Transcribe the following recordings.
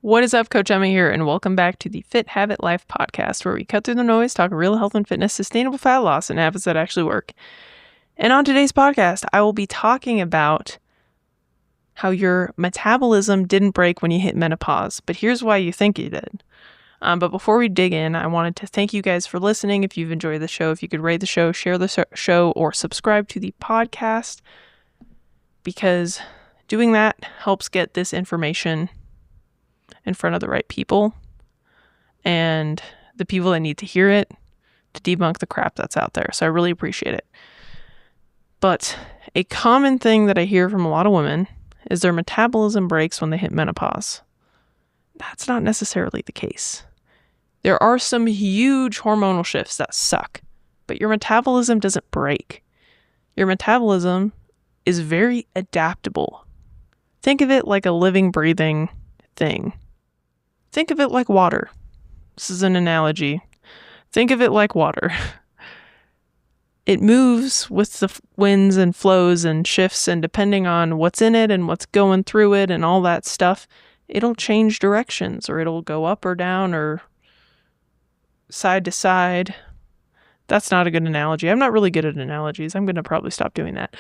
What is up, Coach Emma here, and welcome back to the Fit Habit Life podcast, where we cut through the noise, talk real health and fitness, sustainable fat loss, and habits that actually work. And on today's podcast, I will be talking about how your metabolism didn't break when you hit menopause, but here's why you think you did. But before we dig in, I wanted to thank you guys for listening. If you've enjoyed the show, if you could rate the show, share the show, or subscribe to the podcast, because doing that helps get this information in front of the right people and the people that need to hear it to debunk the crap that's out there. So I really appreciate it. But a common thing that I hear from a lot of women is their metabolism breaks when they hit menopause. That's not necessarily the case. There are some huge hormonal shifts that suck, but your metabolism doesn't break. Your metabolism is very adaptable. Think of it like a living, breathing thing. Think of it like water. This is an analogy. Think of it like water. It moves with the winds and flows and shifts, and depending on what's in it and what's going through it and all that stuff, it'll change directions, or it'll go up or down or side to side. That's not a good analogy. I'm not really good at analogies. I'm going to probably stop doing that.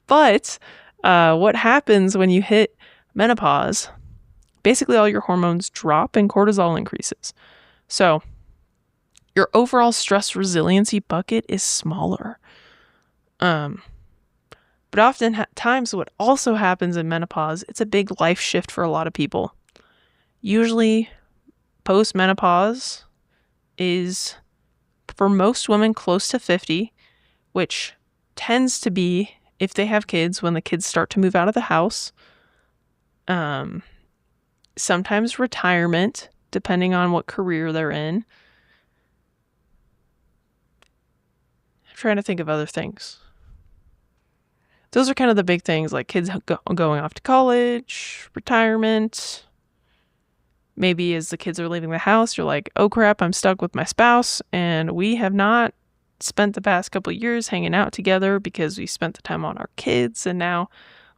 But what happens when you hit menopause? Basically, all your hormones drop and cortisol increases. So your overall stress resiliency bucket is smaller. But oftentimes what also happens in menopause, it's a big life shift for a lot of people. Usually post-menopause is, for most women, close to 50, which tends to be, if they have kids, when the kids start to move out of the house. Sometimes retirement, depending on what career they're in. I'm trying to think of other things. Those are kind of the big things, like kids going off to college, retirement. Maybe as the kids are leaving the house, you're like, oh crap, I'm stuck with my spouse, and we have not spent the past couple of years hanging out together because we spent the time on our kids, and now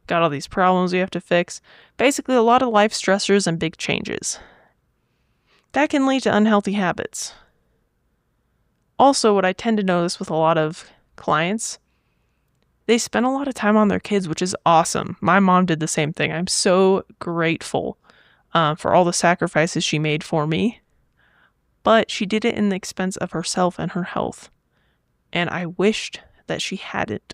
got all these problems we have to fix. Basically, a lot of life stressors and big changes. That can lead to unhealthy habits. Also, what I tend to notice with a lot of clients, they spend a lot of time on their kids, which is awesome. My mom did the same thing. I'm so grateful for all the sacrifices she made for me. But she did it in the expense of herself and her health. And I wished that she hadn't.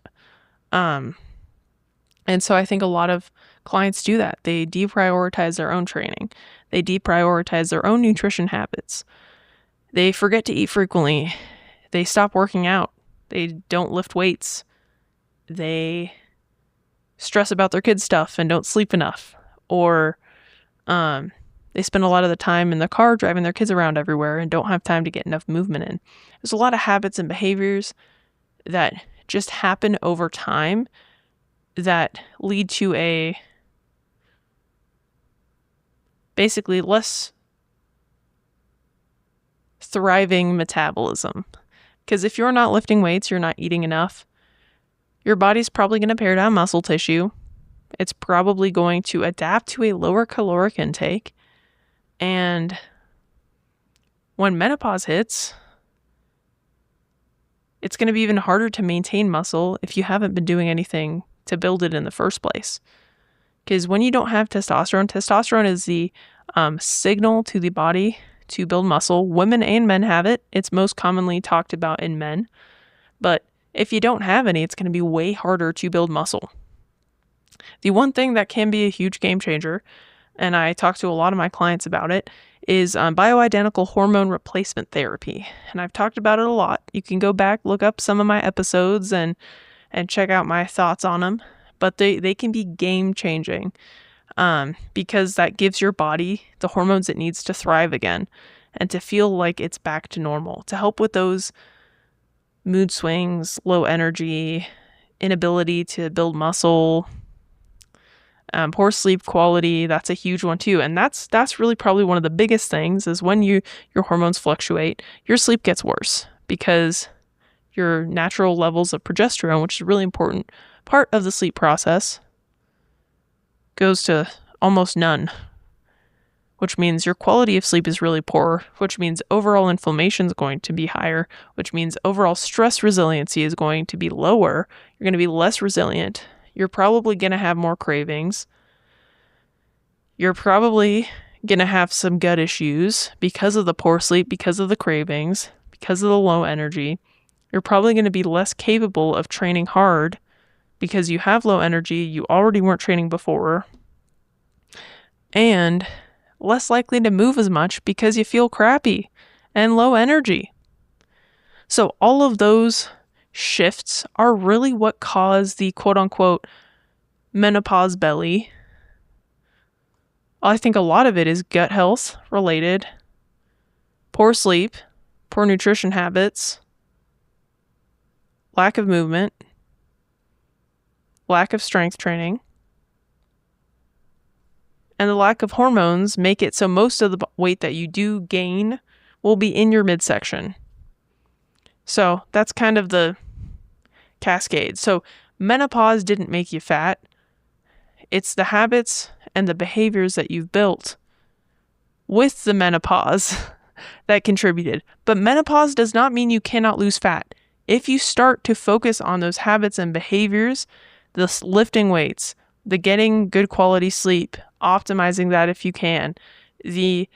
And so I think a lot of clients do that. They deprioritize their own training. They deprioritize their own nutrition habits. They forget to eat frequently. They stop working out. They don't lift weights. They stress about their kids' stuff and don't sleep enough. Or they spend a lot of the time in the car driving their kids around everywhere and don't have time to get enough movement in. There's a lot of habits and behaviors that just happen over time that lead to a basically less thriving metabolism. Because if you're not lifting weights, you're not eating enough, your body's probably going to pare down muscle tissue. It's probably going to adapt to a lower caloric intake. And when menopause hits, it's going to be even harder to maintain muscle if you haven't been doing anything to build it in the first place. Because when you don't have testosterone is the signal to the body to build muscle. Women and men have it. It's most commonly talked about in men. But if you don't have any, it's going to be way harder to build muscle. The one thing that can be a huge game changer, and I talk to a lot of my clients about it, is bioidentical hormone replacement therapy. And I've talked about it a lot. You can go back, look up some of my episodes and check out my thoughts on them. But they can be game changing because that gives your body the hormones it needs to thrive again and to feel like it's back to normal, to help with those mood swings, low energy, inability to build muscle, poor sleep quality. That's a huge one too. And that's really probably one of the biggest things is when your hormones fluctuate, your sleep gets worse because your natural levels of progesterone, which is a really important part of the sleep process, goes to almost none, which means your quality of sleep is really poor, which means overall inflammation is going to be higher, which means overall stress resiliency is going to be lower. You're going to be less resilient. You're probably going to have more cravings. You're probably going to have some gut issues because of the poor sleep, because of the cravings, because of the low energy. You're probably going to be less capable of training hard because you have low energy, you already weren't training before, and less likely to move as much because you feel crappy and low energy. So all of those shifts are really what cause the quote-unquote menopause belly. I think a lot of it is gut health related, poor sleep, poor nutrition habits, lack of movement, lack of strength training, and the lack of hormones make it so most of the weight that you do gain will be in your midsection. So that's kind of the cascade. So menopause didn't make you fat. It's the habits and the behaviors that you've built with the menopause that contributed. But menopause does not mean you cannot lose fat. If you start to focus on those habits and behaviors, the lifting weights, the getting good quality sleep, optimizing that if you can, the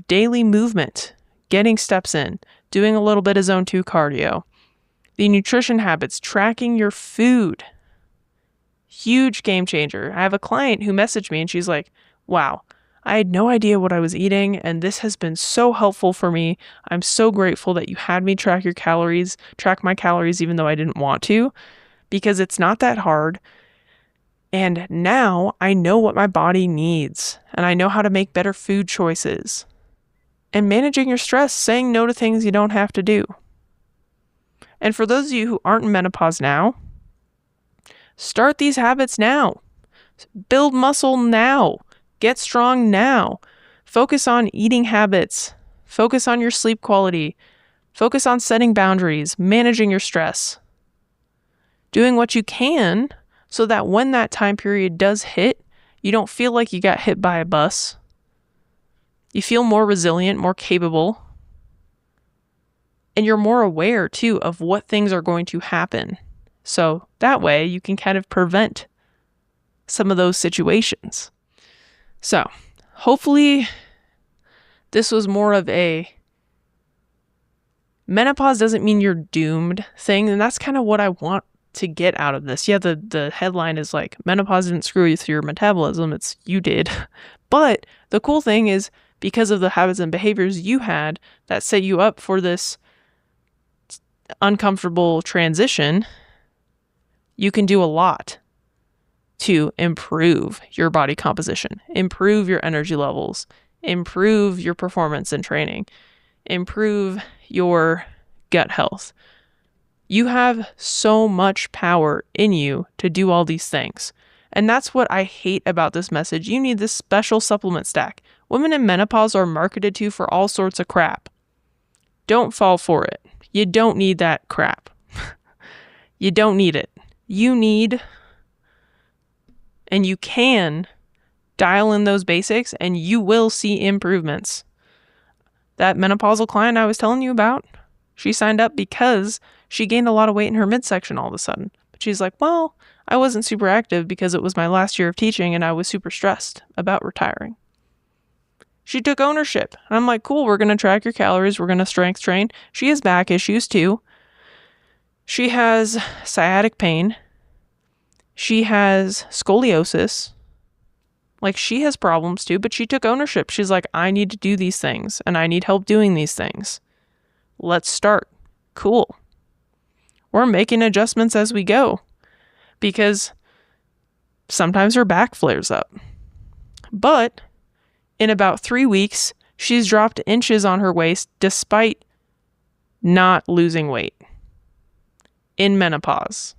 daily movement, getting steps in, doing a little bit of zone 2 cardio, the nutrition habits, tracking your food, huge game changer. I have a client who messaged me and she's like, wow, I had no idea what I was eating and this has been so helpful for me. I'm so grateful that you had me track my calories even though I didn't want to, because it's not that hard. And now I know what my body needs and I know how to make better food choices. And managing your stress, saying no to things you don't have to do. And for those of you who aren't in menopause now, start these habits now. Build muscle now. Get strong now. Focus on eating habits. Focus on your sleep quality. Focus on setting boundaries, managing your stress. Doing what you can so that when that time period does hit, you don't feel like you got hit by a bus. You feel more resilient, more capable. And you're more aware, too, of what things are going to happen. So that way you can kind of prevent some of those situations. So hopefully this was more of a menopause doesn't mean you're doomed thing. And that's kind of what I want to get out of this. Yeah, the headline is like, menopause didn't screw you through your metabolism. It's you did. But the cool thing is, because of the habits and behaviors you had that set you up for this uncomfortable transition, you can do a lot to improve your body composition, improve your energy levels, improve your performance in training, improve your gut health. You have so much power in you to do all these things. And that's what I hate about this message. You need this special supplement stack. Women in menopause are marketed to for all sorts of crap. Don't fall for it. You don't need that crap. You don't need it. You need, and you can dial in those basics and you will see improvements. That menopausal client I was telling you about, she signed up because she gained a lot of weight in her midsection all of a sudden. But she's like, well, I wasn't super active because it was my last year of teaching and I was super stressed about retiring. She took ownership. And I'm like, cool, we're going to track your calories. We're going to strength train. She has back issues too. She has sciatic pain. She has scoliosis. Like, she has problems too, but she took ownership. She's like, I need to do these things and I need help doing these things. Let's start. Cool. We're making adjustments as we go because sometimes her back flares up. But in about 3 weeks, she's dropped inches on her waist despite not losing weight in menopause.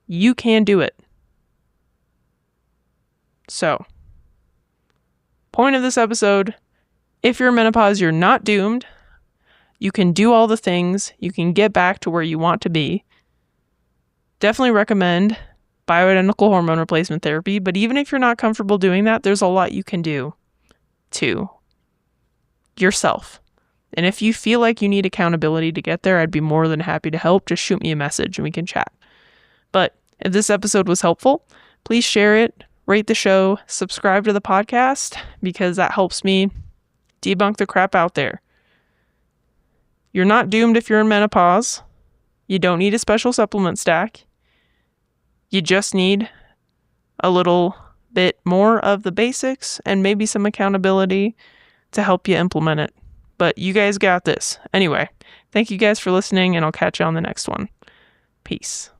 You can do it. So, point of this episode, if you're in menopause, you're not doomed. You can do all the things. You can get back to where you want to be. Definitely recommend bioidentical hormone replacement therapy. But even if you're not comfortable doing that, there's a lot you can do to yourself. And if you feel like you need accountability to get there, I'd be more than happy to help. Just shoot me a message and we can chat. But if this episode was helpful, please share it, rate the show, subscribe to the podcast, because that helps me debunk the crap out there. You're not doomed if you're in menopause. You don't need a special supplement stack. You just need a little bit more of the basics and maybe some accountability to help you implement it. But you guys got this. Anyway, thank you guys for listening, and I'll catch you on the next one. Peace.